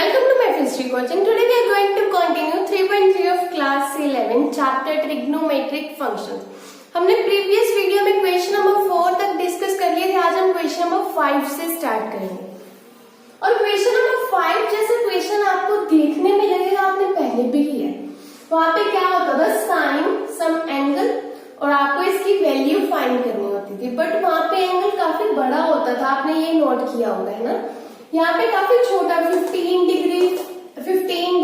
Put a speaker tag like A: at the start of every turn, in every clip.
A: Welcome to my physics coaching. Today we are going to continue 3.3 of class 11 chapter trigonometric functions. हमने previous video में question number 4 तक discuss कर लिए थे। आज हम क्वेश्चन नंबर 5 से स्टार्ट करेंगे। और क्वेश्चन नंबर 5 जैसा क्वेश्चन आपको देखने में लगेगा आपने पहले भी किया है। वहां पे क्या होता था, साइन सम एंगल और आपको इसकी वैल्यू फाइंड करनी होती थी, बट वहां पे एंगल काफी बड़ा होता था। आपने ये नोट किया होगा, है ना। यहाँ पे काफी छोटा 15 डिग्री 75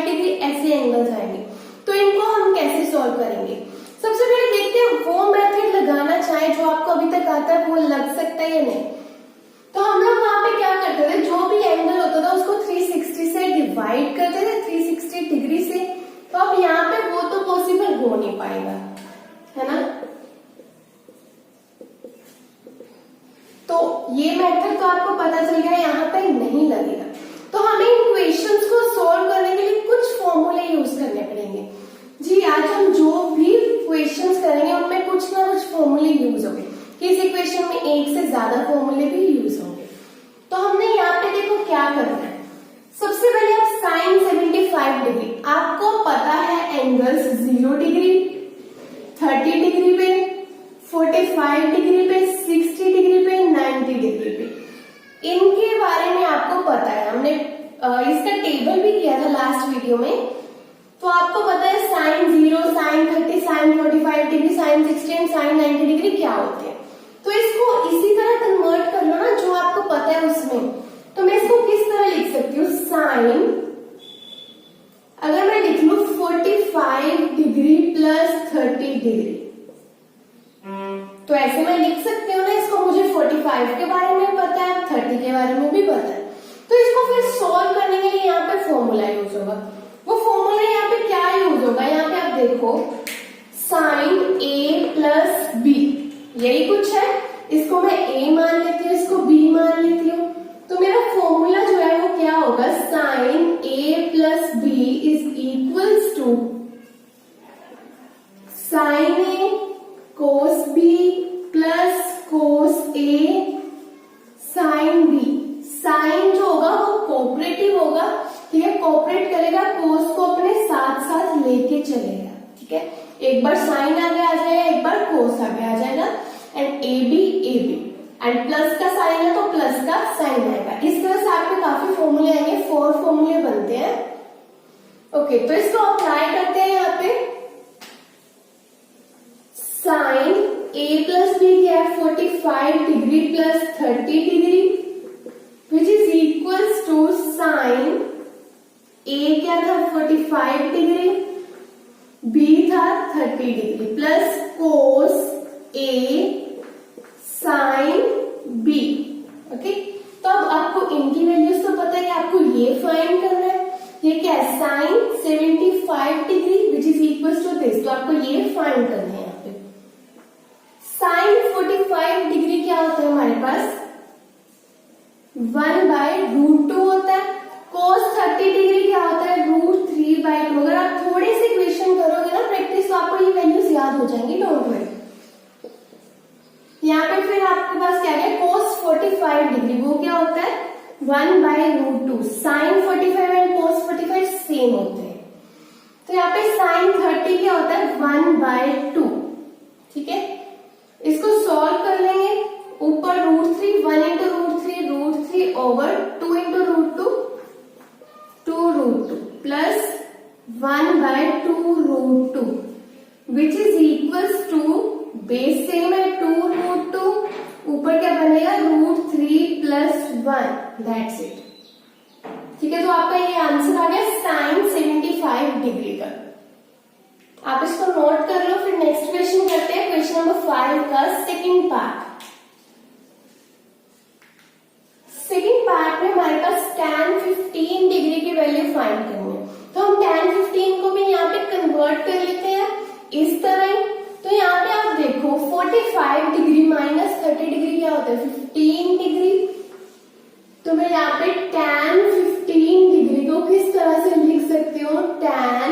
A: डिग्री ऐसे एंगल्स आएंगे। तो इनको हम कैसे सॉल्व करेंगे? सबसे पहले देखते हैं वो मेथड लगाना चाहे जो आपको अभी तक आता है वो लग सकता है या नहीं। तो हम लोग वहां पे क्या करते थे, जो भी एंगल होता था उसको 360 से डिवाइड करते थे, 360 डिग्री से। तो अब यहाँ पे वो तो पॉसिबल हो नहीं पाएगा, है ना। तो ये मेथड तो आपको पता चल गया यहाँ पे नहीं लगेगा। तो हमें इन क्वेश्चंस को सॉल्व करने के लिए कुछ फॉर्मूले यूज करने पड़ेंगे। जी आज हम जो भी क्वेश्चंस करेंगे उनमें कुछ ना कुछ फॉर्मूले यूज होंगे। किसी क्वेश्चन में एक से ज्यादा फॉर्मूले भी यूज होंगे। तो हमने यहाँ पे देखो क्या करना है। सबसे पहले आप साइन 75 डिग्री, आपको पता है एंगल्स 0 डिग्री, 30 डिग्री पे, 45 डिग्री पे, 60 डिग्री पे, 90 डिग्री पे, इनके बारे में आपको पता है। हमने इसका टेबल भी किया था लास्ट वीडियो में। तो आपको पता है sine 0, sine 30, sine 45 degree, sine 60 and sine 90 degree क्या होते हैं। तो इसको इसी तरह कन्वर्ट कर लो ना जो आपको पता है उसमें। तो मैं इसको किस तरह लिख सकती हूँ, साइन अगर मैं लिख लू 45 डिग्री प्लस 30 डिग्री, तो ऐसे मैं लिख सकती हूँ ना इसको। मुझे 45 के बारे में पता है, 30 के बारे में भी पता है। तो इसको फिर सॉल्व करने के लिए यहाँ पे फॉर्मूला यूज होगा। वो फॉर्मूला यहाँ पे क्या यूज होगा, यहाँ पे आप देखो साइन ए प्लस बी, यही कुछ है। इसको मैं ए मान लेती हूँ, इसको बी मान लेती हूँ। तो मेरा फॉर्मूला जो है वो क्या होगा, sine A plus B is equals to sine A cos B plus cos A sine B. Sine जो होगा वो कोऑपरेटिव होगा, ठीक है, कोऑपरेट करेगा, कोस को अपने साथ साथ लेके चलेगा, ठीक है। एक बार साइन आगे आ जाएगा, एक बार कोस आगे आ जाएगा, and A B and plus का साइन है तो प्लस का साइन आएगा। इस तरह से आपके काफी फॉर्मूले आएंगे, 4 फॉर्मूले बनते हैं। ओके, तो इसको अप्लाई करते हैं यहाँ पे। साइन ए प्लस बी क्या है, 45 degree plus 30 degree which is equals to sine A क्या था 45 डिग्री, बी था 30 degree plus cos A sine B. Okay, तो अब आपको इनकी वैल्यूज तो पता है कि आपको ये फाइंड करना है। ये क्या है, sine 75 degree which is equals to this, तो आपको ये फाइंड करना है। यहाँ पे साइन 45 डिग्री क्या होता है हमारे पास, 1/√2 होता है। कोस 30 डिग्री क्या होता है, √3/2। अगर आप थोड़े से क्वेश्चन करोगे ना प्रैक्टिस तो आपको ये वैल्यूज याद हो जाएंगी, डोंट वरी। यहाँ पे फिर आपके पास क्या है, कोस 45 डिग्री वो क्या होता है 1/√2। साइन 45 एंड कोस 45 सेम होते हैं। तो यहाँ पे साइन 30 क्या होता है 1/2, ठीक है। इसको सॉल्व कर लेंगे। ऊपर √3, 1 into √3 over 2 into √2, 2√2 plus 1/2√2 which is equals to, base same है 2√2, ऊपर क्या बनेगा √3 प्लस 1, दैट्स इट, ठीक है। तो आपका ये आंसर आ गया साइन 75 डिग्री का। आप इसको नोट कर लो। फिर नेक्स्ट क्वेश्चन करते हैं, क्वेश्चन नंबर 5 का सेकंड पार्ट। सेकंड पार्ट में हमारे पास tan 15 डिग्री की वैल्यू फाइंड करनी है। तो हम tan 15 को भी यहाँ पे कन्वर्ट कर लेते हैं इस तरह। तो यहाँ पे आप देखो 45 डिग्री माइनस 30 डिग्री क्या होता है 15 डिग्री। तो मैं यहाँ पे tan 15 डिग्री को किस तरह से लिख सकती हूँ, tan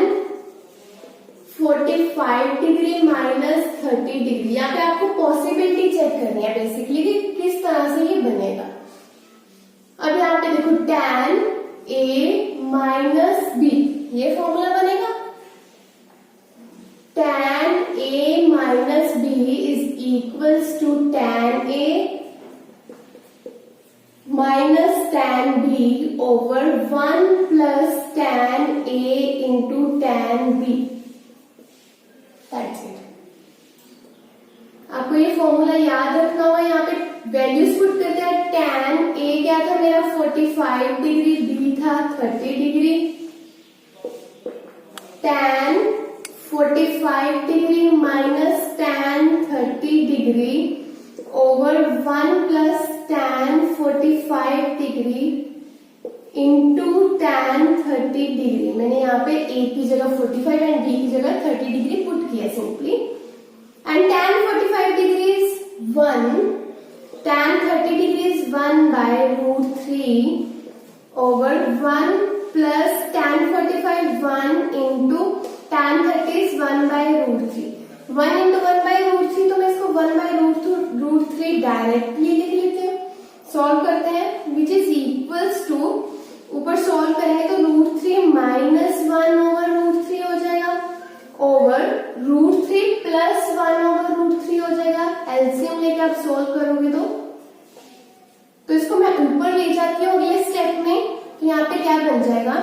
A: 45 डिग्री माइनस 30 डिग्री। यहाँ पे आपको पॉसिबिलिटी चेक करनी है बेसिकली कि किस तरह से ये बनेगा। अब यहाँ पे देखो tan ये फॉर्मूला बनेगा, tan a minus B is equals to tan a minus tan b over 1 plus tan a into tan b। That's it. आपको ये फॉर्मूला याद रखना होगा। यहाँ पे वैल्यूज पुट करते हैं। tan a क्या था मेरा 45 डिग्री, b था 30 degree. tan 45 degree minus tan 30 degree over 1 plus tan 45 degree into tan 30 degree. मैंने यहाँ पे a की जगह 45 एंड b की जगह 30 डिग्री पुट किया simply. And tan 45 degree is 1, tan 30 degree is 1 by root 3 over 1 plus tan 45 1 into tan 30 is 1 by root 3। 1 into 1 by root 3, तो मैं इसको 1 बाय रूट 3 डायरेक्टली लिख लेते हैं। सॉल्व करते हैं, विच इज इक्वल्स टू, ऊपर सॉल्व करेंगे तो रूट 3 माइनस 1 ओवर रूट 3 हो जाएगा, over root 3 plus 1 over root 3 हो जाएगा। एलसीएम लेके आप सॉल्व करोगे तो इसको मैं ऊपर ले जाती हूँ अगले स्टेप में। तो यहाँ पे क्या बन जाएगा,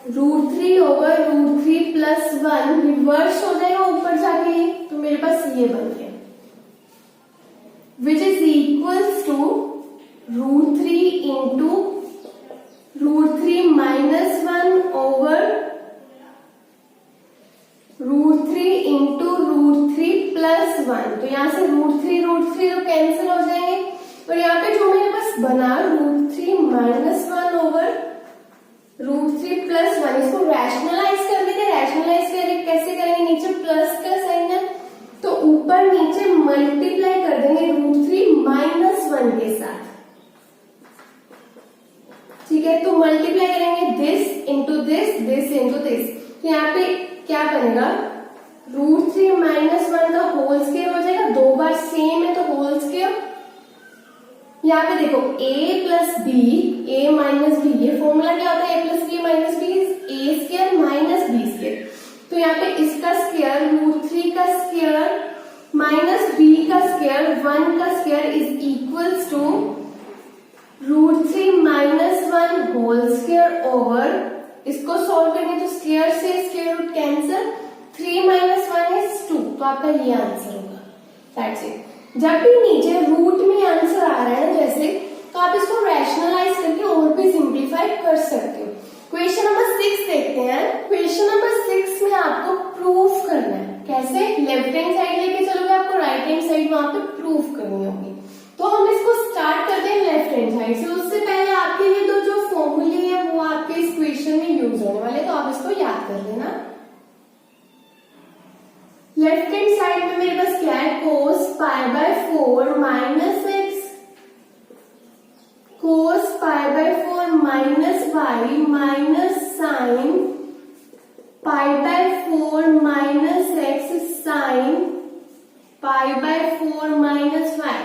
A: root 3 over root 3 plus 1 reverse हो जाएगा ऊपर जाके, तो मेरे पास ये बन गया, which is equals to root 3 into root 3 minus 1 over root 3 into root 3 plus 1। तो यहाँ से रूट 3 तो कैंसिल हो जाएंगे, और यहाँ पे जो मेरे पास बना root 3 minus 1 over root 3 plus 1, इसको रैशनलाइज कर देंगे। रैशनलाइज कैसे करेंगे, नीचे प्लस का साइन है तो ऊपर नीचे मल्टीप्लाई कर देंगे रूट 3 माइनस 1 के साथ। ठीक है, तो मल्टीप्लाई करेंगे this into this, this into this. तो यहाँ पे क्या बनेगा, रूट 3 माइनस 1 का होल स्क्वायर हो जाएगा, दो बार सेम है तो होल स्क्वायर। यहाँ पे देखो a plus B, a minus B, ये फॉर्मूला क्या होता है, a plus B minus B is a square minus B square. तो यहाँ पे इसका स्क्वायर रूट 3 का स्क्वायर माइनस b का स्क्वायर 1 का square is equals to root 3 minus 1 whole square over, इसको सॉल्व करेंगे तो स्क्वायर से square root cancel, 3 minus 1 is 2, तो आपका ये आंसर होगा। That's it. जब भी नीचे रूट में आंसर आ रहा है जैसे, तो आप इसको रैशनलाइज करके और भी सिंप्लीफाई कर सकते हो। क्वेश्चन नंबर 6 देखते हैं। क्वेश्चन नंबर 6 में आपको प्रूफ करना है। कैसे, लेफ्ट हैंड साइड लेके चलोगे, आपको राइट हैंड साइड वहां पे प्रूफ करनी होगी। तो हम इसको स्टार्ट करते हैं लेफ्ट हैंड साइड से। उससे पहले आपके लिए तो जो फॉर्मूले है वो आपके इस क्वेश्चन में यूज होने वाले, तो आप इसको याद कर लेना। लेफ्ट हैंड साइड में मेरे पास क्या है, cos pi by 4 minus X, cos pi by 4 minus Y minus sine pi by 4 minus X sine pi by 4 minus Y.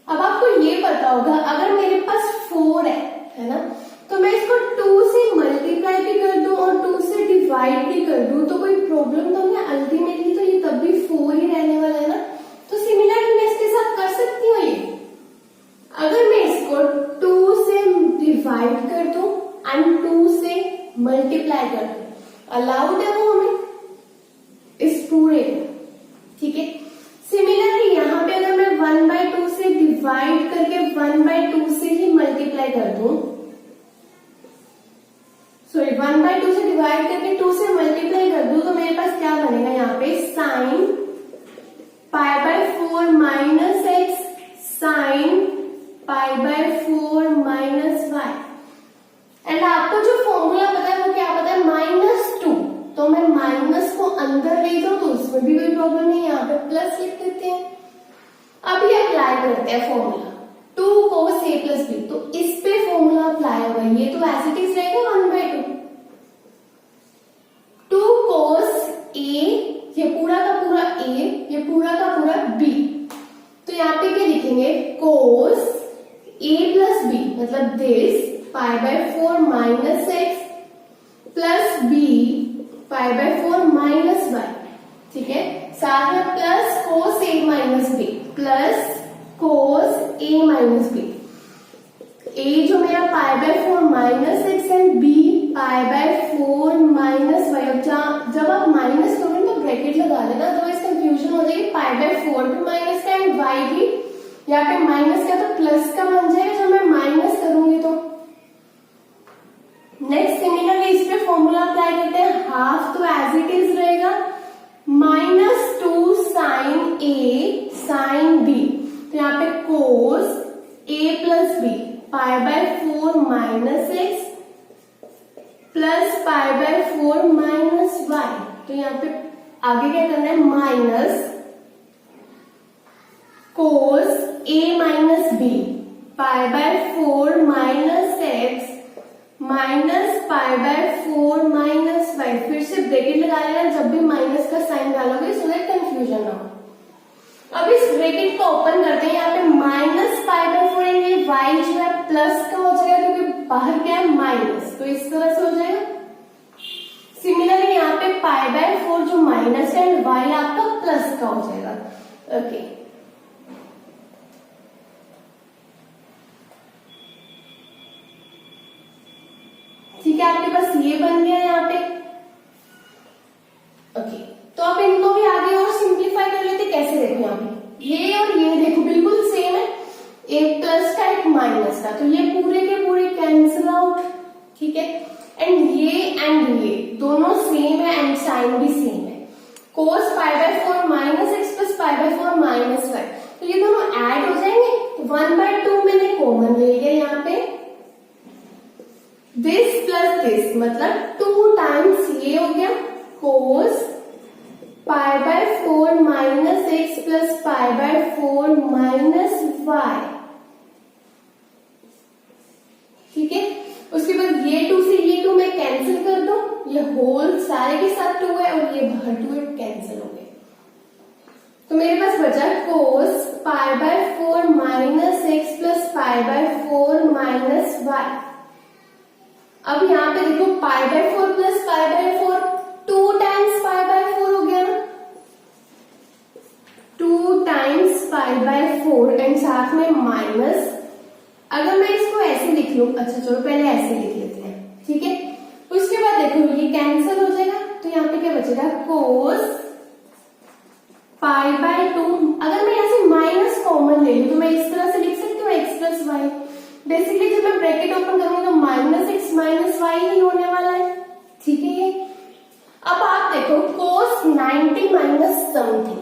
A: अब आपको ये पता होगा, अगर मेरे पास 4 है ना, तो मैं इसको 2 से मल्टीप्लाई भी कर दूं और 2 से डिवाइड भी कर दूं तो कोई प्रॉब्लम तो नहीं। अल्टीमेटली तो ये तब भी 4 ही रहने वाला है ना। तो सिमिलरली मैं इसके साथ कर सकती हूँ ये, अगर मैं इसको 2 से डिवाइड कर दूं एंड 2 से मल्टीप्लाई कर दूं, अलाउड है वो हमें इस पूरे, ठीक है। सिमिलरली यहाँ पे अगर मैं 1/2 से डिवाइड करके 1/2 से ही मल्टीप्लाई कर दूं, सॉरी 1/2 से डिवाइड करके 2 से मल्टीप्लाई कर दूं, तो मेरे पास क्या बनेगा यहाँ पे, sine pi by 4 minus X sine pi by 4 minus Y. And आपको जो फॉर्मूला पता है वो क्या पता है, -2। तो मैं माइनस को अंदर ले जाऊं तो उसमें भी कोई प्रॉब्लम नहीं, यहाँ पे प्लस लिख देते हैं। अब ये अप्लाई करते हैं फॉर्मूला 2 cos a प्लस b, तो इस पे फॉर्मूला अप्लाई होगा, ये तो एज इट इज रहेगा 1/2। 2 cos a, ये पूरा का पूरा a, ये पूरा का पूरा b, तो यहाँ पे क्या लिखेंगे, cos a प्लस b मतलब this pi by 4 minus X plus B pi by 4 minus Y, ठीक है। साथ में plus cos A minus B, plus cos A minus B. A जो मेरा pi by 4 minus X and B pi by 4 minus Y. अब जब आप minus करोगे तो ब्रैकेट लगा लेना, अदरवाइज कंफ्यूजन हो जाएगी। पाई बाय 4 भी माइनस का एंड वाई भी यहाँ पे माइनस का, तो प्लस का बन जाएगा जब मैं माइनस करूंगी तो। नेक्स्ट सिमिलरली इस पे फॉर्मूला अप्लाई करते हैं। हाफ तो एज इट इज रहेगा, -2 साइन ए साइन बी, तो यहाँ पे cos A plus B pi by 4 minus X plus pi by 4 minus Y. तो यहाँ पे आगे क्या करना है, minus cos A minus B pi by 4 minus X minus pi by 4 minus Y. फिर से ब्रैकेट लगा लेना जब भी माइनस का साइन डालोगे, सो दैट कंफ्यूजन ना हो। अब इस ब्रैकेट को ओपन करते हैं, यहाँ पे माइनस पाई बाय 4 एंड ये वाई जो है प्लस का हो जाएगा क्योंकि बाहर क्या है माइनस, तो इस तरह से हो जाएगा। सिमिलरली यहाँ पे पाई बाय 4 जो माइनस है एंड वाई आपका प्लस का हो जाएगा। ओके, ठीक है, आपके पास ये बन गया यहाँ पे। ओके, तो आप इनको भी आगे और सिंप्लीफाई कर लेते। कैसे, देखो यहाँ पे ये और ये देखो बिल्कुल सेम है, एक प्लस का एक माइनस का, तो ये पूरे के पूरे कैंसिल आउट, ठीक है। एंड ये दोनों सेम है एंड साइन भी सेम है। Cos pi by 4 minus X plus pi by 4 minus Y, तो ये दोनों ऐड हो जाएंगे। 1/2 मैंने कॉमन ले लिया यहाँ पे, दिस प्लस दिस मतलब 2 टाइम्स ये हो गया cos pi by 4 minus X plus pi by 4 minus Y, ठीक है। उसके बाद ये 2 से ये 2 मैं कैंसिल कर दूं, ये होल सारे के साथ 2 है और ये बाहर 2 है, कैंसिल हो गए। तो मेरे पास बचा cos pi by 4 minus X plus pi by 4 minus Y. अब यहाँ पे देखो pi by 4 plus pi by 4 2 times pi by 4 हो गया ना, 2 टाइम्स पाई बाय 4 एंड साथ में माइनस। अगर मैं इसको ऐसे लिख लूं, अच्छा चलो पहले ऐसे लिख लेते हैं, ठीक है। उसके बाद देखो ये कैंसिल हो जाएगा, तो यहाँ पे क्या बचेगा, कोस पाई बाय 2। अगर मैं यहाँ से माइनस कॉमन ले लूं तो मैं इस तरह से लिख सकती हूँ एक्स प्लस वाई। बेसिकली जब मैं ब्रैकेट ओपन करूंगी तो minus X minus why he होने वाला है, ठीक है। ये अब आप देखो कोस 90 माइनस समथिंग,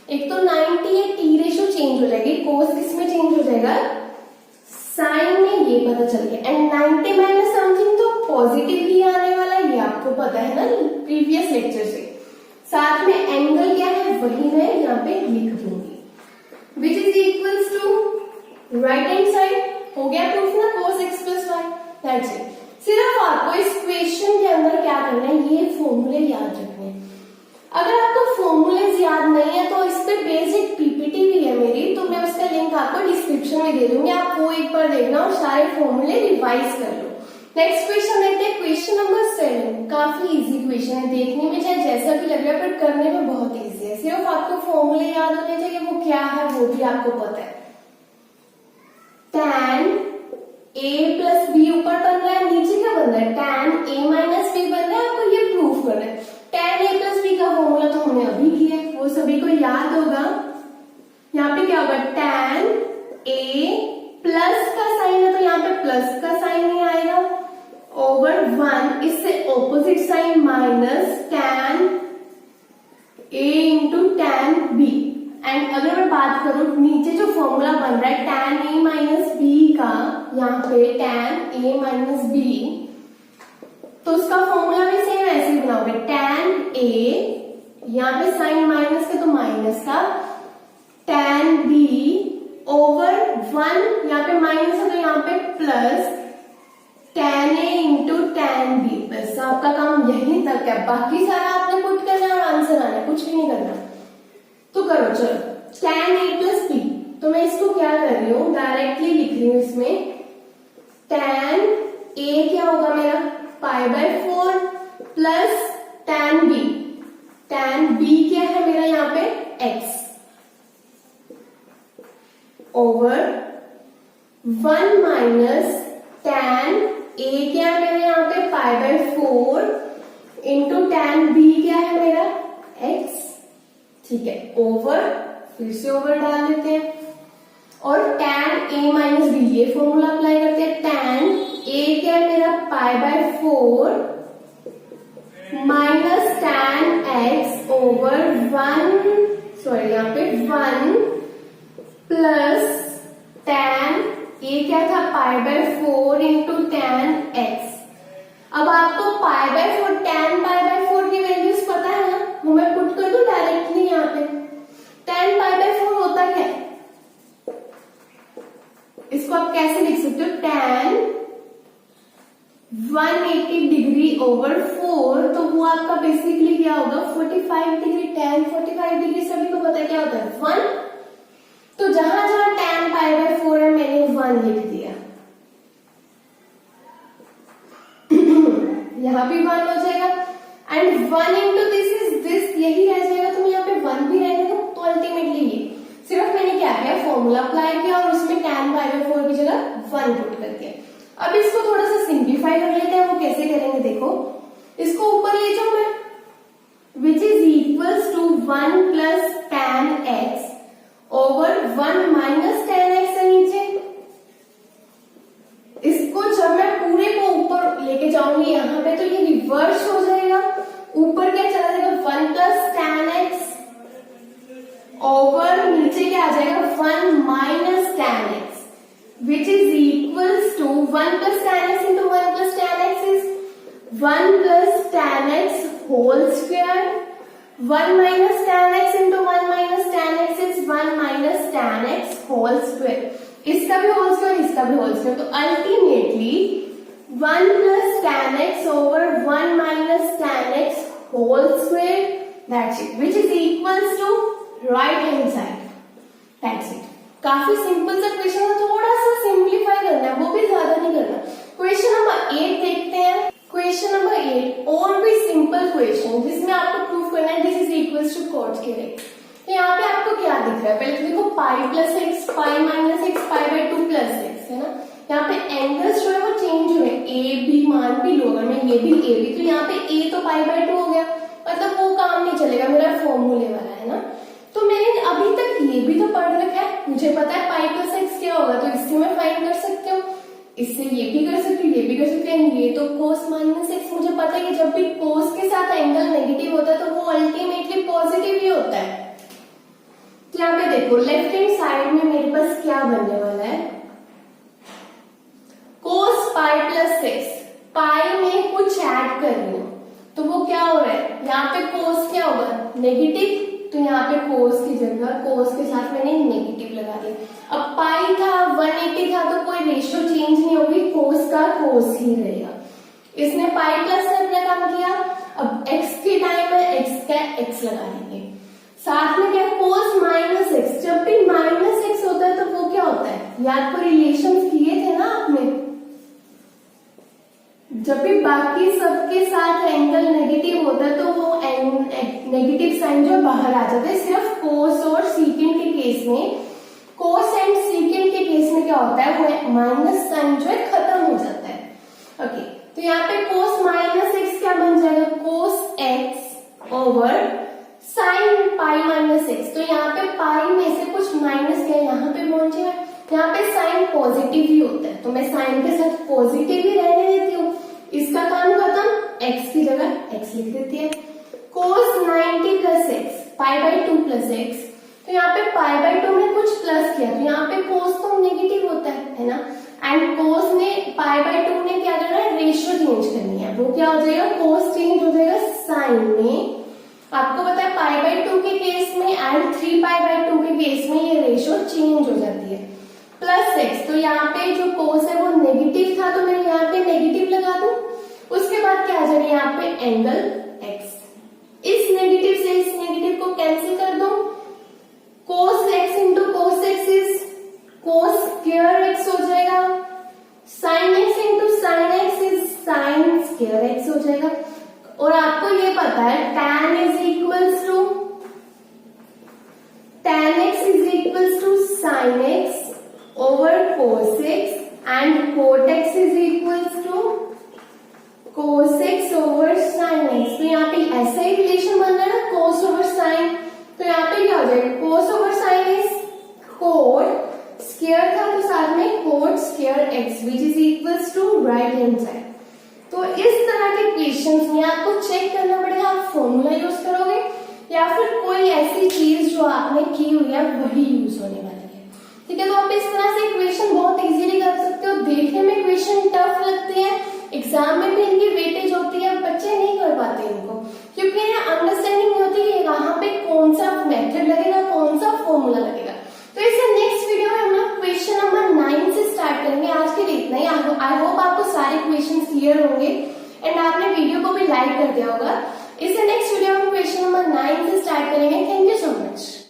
A: एक तो 90 है, टी रेशो चेंज हो जाएगी, कोस किसमें चेंज हो जाएगा, साइन में, ये पता चल गया। एंड 90 माइनस समथिंग तो पॉजिटिव ही आने वाला है, ये आपको पता है ना प्रीवियस लेक्चर से। साथ में एंगल क्या है वही मैं यहाँ पे लिख दूंगी, which is equals to right hand side. हो गया प्रूफ ना, cos X plus Y, that's it. सिर्फ आपको इस क्वेश्चन के अंदर क्या करना है, ये फॉर्मूले याद रखने हैं। अगर आपको फॉर्मूलेज याद नहीं है तो इस पे बेसिक पीपीटी भी है मेरी, तो मैं उसका लिंक आपको डिस्क्रिप्शन में दे दूंगी, आप वो एक बार देखना और सारे फॉर्मूले रिवाइज कर लो। नेक्स्ट क्वेश्चन देखते हैं, क्वेश्चन नंबर 7। काफी इजी क्वेश्चन है, देखने में चाहे जैसा भी लग रहा है पर करने में बहुत इजी है। सिर्फ आपको फॉर्मूले याद होने चाहिए, वो क्या है वो भी आपको पता है। tan a प्लस बी ऊपर बन रहा है, नीचे क्या बन रहा है, tan a माइनस बी बन रहा है, आपको ये प्रूफ करना है। tan a प्लस बी का फॉर्मूला तो हमने अभी किया है, वो सभी को याद होगा। यहाँ पे क्या होगा, tan a प्लस का साइन है तो यहाँ पे प्लस का साइन नहीं आएगा, ओवर 1 इससे opposite sign minus tan a into tan b। And अगर मैं बात करूं नीचे जो फॉर्मूला बन रहा है tan a माइनस बी का, यहाँ पे tan a माइनस बी, तो उसका फॉर्मूला भी सेम ऐसे ही बनाओगे, tan a, यहाँ पे साइन माइनस का तो माइनस का, tan b ओवर 1, यहाँ पे माइनस है तो यहाँ पे plus tan a into tan b। बस आपका काम यहीं तक है, बाकी सारा आपने पुट करना है और आंसर आना है, कुछ भी नहीं करना। तो करो चलो, tan a प्लस b, तो मैं इसको क्या कर रही हूँ, डायरेक्टली लिख रही हूँ इसमें। tan a क्या होगा मेरा, pi by 4 plus tan b, tan b क्या है मेरा यहाँ पे x over 1 minus tan a क्या है मेरे यहाँ पे π/4 इंटू tan b क्या है मेरा x, ठीक है, ओवर, फिर से ओवर डाल देते हैं और tan a माइनस b ये फॉर्मूला अप्लाई करते हैं। tan a क्या है मेरा π/4 minus tan x over 1, sorry यहाँ पे 1 प्लस tan a क्या था π/4 इंटू tan x। अब आपको π/4 tan π/4 की वैल्यूज पता है ना, वो मैं पुट कर दूं डायरेक्टली यहाँ पे। tan π/4 होता क्या है, इसको आप कैसे लिख सकते हो, tan 180 डिग्री ओवर 4, तो वो आपका बेसिकली क्या होगा 45 डिग्री। tan 45 डिग्री सभी को पता है क्या होता है 1, तो जहां जहां tan π/4 है मैंने 1 लिख दिया, यहाँ भी 1 हो जाएगा and 1 into this is this, यही रह जाएगा, तो यहाँ पे 1 भी रहेगा। तो अल्टीमेटली ये सिर्फ मैंने क्या किया, फॉर्मूला अप्लाई किया और उसमें tan π/4 की जगह 1 पुट कर दिया। अब इसको थोड़ा सा सिंप्लीफाई कर लेते हैं, वो कैसे करेंगे देखो, इसको ऊपर ले जाओ मैं, which is equals to 1 plus tan x over 1 minus tan x है नीचे। इसको जब मैं पूरे को ऊपर लेके जाऊंगी यहाँ पे तो ये रिवर्स हो जाएगा, ऊपर क्या चला जाएगा 1 प्लस tan x ओवर नीचे क्या आ जाएगा 1 minus tan x, which is equals to 1 plus tan x into 1 plus tan x is 1 plus tan x whole square, 1 minus tan x into 1 minus tan x is 1 minus tan x whole square, इसका भी whole square इसका भी whole square, तो ultimately 1 plus tan x over 1 minus tan x whole square, that's it, which is equals to right hand side, that's it। काफी simple सा question है, थोड़ा सा सिंप्लीफाई करना है, वो भी ज्यादा नहीं करना। क्वेश्चन नंबर 8 देखते हैं। क्वेश्चन नंबर 8 और भी सिंपल क्वेश्चन जिसमें आपको प्रूव करना है this is equals to cot square x। तो यहाँ पे आपको क्या दिख रहा है, पहले तो देखो pi plus X, pi minus X, π/2 plus X है ना। यहाँ पे एंगल्स जो है वो चेंज हुए, ए बी मान भी लो, अगर मैं ये भी ए बी, तो यहाँ पे ए तो π/2 हो गया, मतलब वो काम नहीं चलेगा, मेरा फॉर्मूले वाला है ना। तो मैंने अभी तक ये भी तो पढ़ रखा है, मुझे पता है पाई प्लस एक्स क्या होगा, तो इससे मैं फाइंड कर सकती हूँ, इससे ये भी कर सकती हूँ, ये भी कर सकते हैं, ये तो कोस माइनस एक्स। मुझे पता है कि जब भी कोस के साथ एंगल नेगेटिव होता है तो वो अल्टीमेटली पॉजिटिव ही होता है। तो यहाँ पे देखो लेफ्ट हैंड साइड में मेरे पास क्या बनने वाला है, कोस पाई प्लस एक्स, पाई में कुछ ऐड कर रही हूँ तो वो क्या हो रहा है, यहाँ पे कोस क्या होगा नेगेटिव, तो यहाँ पे कोस की जगह कोस के साथ मैंने नेगेटिव लगा दिया। अब पाई था 180 था तो कोई रेशियो चेंज नहीं होगी, कोस का कोस ही रहेगा। इसने पाई प्लस से अपना काम किया, अब x की टाइम है x का x लगा देंगे, साथ में क्या कोस माइनस एक्स, जब भी माइनस एक्स होता है तो वो क्या होता है, याद को रिलेशन किए थे ना आपने, जब भी बाकी सबके साथ एंगल नेगेटिव होता है तो वो नेगेटिव साइन जो बाहर आ जाता है। सिर्फ कोस और सीकेंड के केस में, कोस एंड सीकेंड के केस में क्या होता है, वो माइनस साइन जो है खत्म हो जाता है। ओके, तो यहाँ पे कोस माइनस एक्स क्या बन जाएगा, cos x over sine pi minus x. तो यहाँ पे पाई में से कुछ माइनस क्या यहाँ पे पहुंचेगा, यहाँ पे साइन पॉजिटिव ही होता है तो मैं साइन के साथ पॉजिटिव ही रहने देती हूँ, इसका काम खत्म, x की जगह x लिख देती है। कोस 90 प्लस एक्स, π/2 प्लस एक्स, तो यहाँ पे π/2 में कुछ प्लस किया तो यहाँ पे कोस तो नेगेटिव होता है ना, एंड कोस ने π/2 ने क्या करना है, रेशियो चेंज करनी है, वो क्या हो जाएगा, कोस चेंज हो जाएगा साइन में। आपको पता है π/2 के केस में एंड 3π/2 के केस में ये रेशियो चेंज हो जाती है। प्लस एक्स, तो यहाँ पे जो कोस है वो नेगेटिव था तो मैं यहाँ पे नेगेटिव लगा दूं, उसके बाद क्या आ जाएगा यहाँ पे एंगल एक्स, इस नेगेटिव से इस नेगेटिव को कैंसिल कर दो, cos X into cos X is cos square X हो जाएगा, sine X into sine X is sine square X हो जाएगा, और होता है tan is equals to tan x is equals to sin x over cos x and cot x is equals to cos x over sin x। तो यहाँ पे ऐसा ही relation बन रहा है ना, cos ओवर sin। तो यहाँ पे क्या हो जाएगा, cos over sin is cot square था तो साथ में cot square x which is equals to right hand side. तो इस तरह के क्वेश्चंस में आपको चेक करना पड़ेगा आप फॉर्मूला यूज करोगे या फिर कोई ऐसी चीज जो आपने की हुई है वही यूज होने वाली है। ठीक है, तो आप इस तरह से क्वेश्चन बहुत इजीली कर सकते हो। देखने में क्वेश्चन टफ लगते हैं, एग्जाम में भी इनकी वेटेज होती है, बच्चे नहीं कर पाते इनको क्योंकि अंडरस्टैंडिंग नहीं होती कि यहाँ पे कौन सा मेथड लगेगा, कौन सा फॉर्मूला लगेगा। तो इससे नेक्स्ट वीडियो में हम लोग क्वेश्चन नंबर 9 से स्टार्ट करेंगे। आज के लिए इतना ही। आई होप आपको सारे क्वेश्चन क्लियर होंगे एंड आपने वीडियो को भी लाइक कर दिया होगा। इससे नेक्स्ट वीडियो में क्वेश्चन नंबर 9 से स्टार्ट करेंगे।